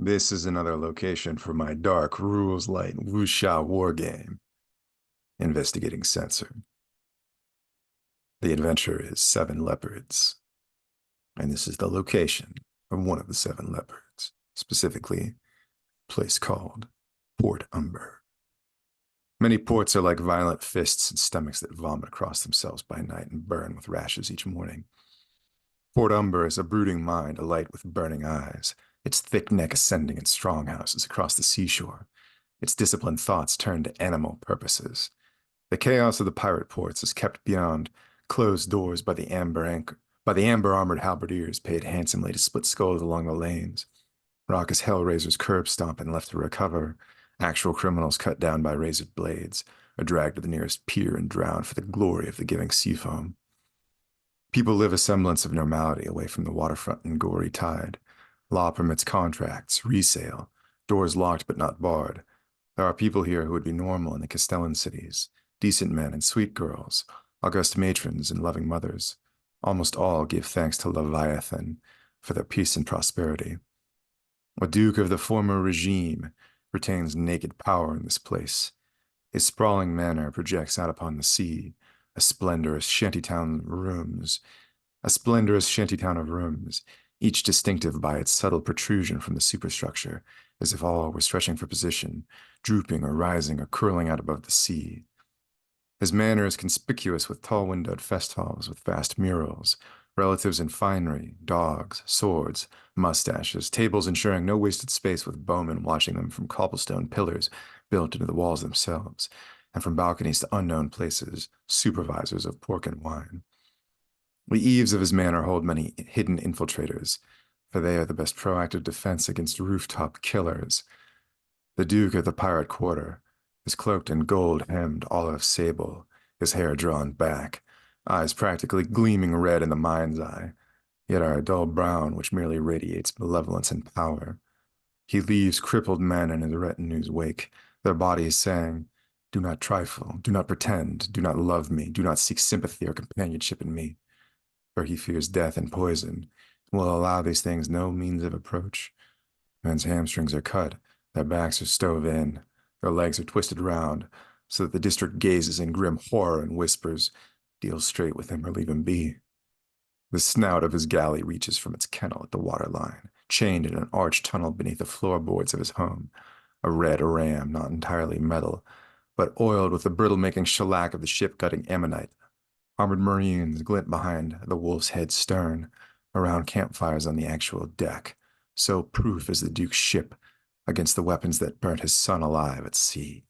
This is another location for my dark, rules-light wuxia wargame, Investigating Censor. The adventure is Seven Leopards, and this is the location of one of the Seven Leopards, specifically a place called Port Umber. Many ports are like violent fists and stomachs that vomit across themselves by night and burn with rashes each morning. Port Umber is a brooding mind alight with burning eyes, its thick neck ascending in strong houses across the seashore, its disciplined thoughts turned to animal purposes. The chaos of the pirate ports is kept beyond closed doors by the amber-armored halberdiers paid handsomely to split skulls along the lanes. Raucous hellraisers curb stomp and left to recover. Actual criminals cut down by razored blades, or dragged to the nearest pier and drowned for the glory of the giving sea foam. People live a semblance of normality away from the waterfront and gory tide. Law permits contracts, resale, doors locked but not barred. There are people here who would be normal in the Castellan cities, decent men and sweet girls, august matrons and loving mothers. Almost all give thanks to Leviathan for their peace and prosperity. A duke of the former regime retains naked power in this place. His sprawling manor projects out upon the sea, a splendorous shantytown of rooms, each distinctive by its subtle protrusion from the superstructure, as if all were stretching for position, drooping or rising or curling out above the sea. His manor is conspicuous with tall windowed fest halls with vast murals, relatives in finery, dogs, swords, mustaches, tables ensuring no wasted space with bowmen watching them from cobblestone pillars built into the walls themselves, and from balconies to unknown places, supervisors of pork and wine. The eaves of his manor hold many hidden infiltrators, for they are the best proactive defense against rooftop killers. The Duke of the Pirate Quarter is cloaked in gold-hemmed olive sable, his hair drawn back, eyes practically gleaming red in the mind's eye, yet are a dull brown which merely radiates malevolence and power. He leaves crippled men in his retinue's wake, their bodies saying, "Do not trifle, do not pretend, do not love me, do not seek sympathy or companionship in me." For he fears death and poison, and will allow these things no means of approach. Men's hamstrings are cut, their backs are stove in, their legs are twisted round, so that the district gazes in grim horror and whispers, "Deal straight with him or leave him be." The snout of his galley reaches from its kennel at the waterline, chained in an arched tunnel beneath the floorboards of his home, a red ram not entirely metal, but oiled with the brittle-making shellac of the ship-gutting ammonite. Armored marines glint behind the wolf's head stern, around campfires on the actual deck. So proof is the Duke's ship against the weapons that burnt his son alive at sea.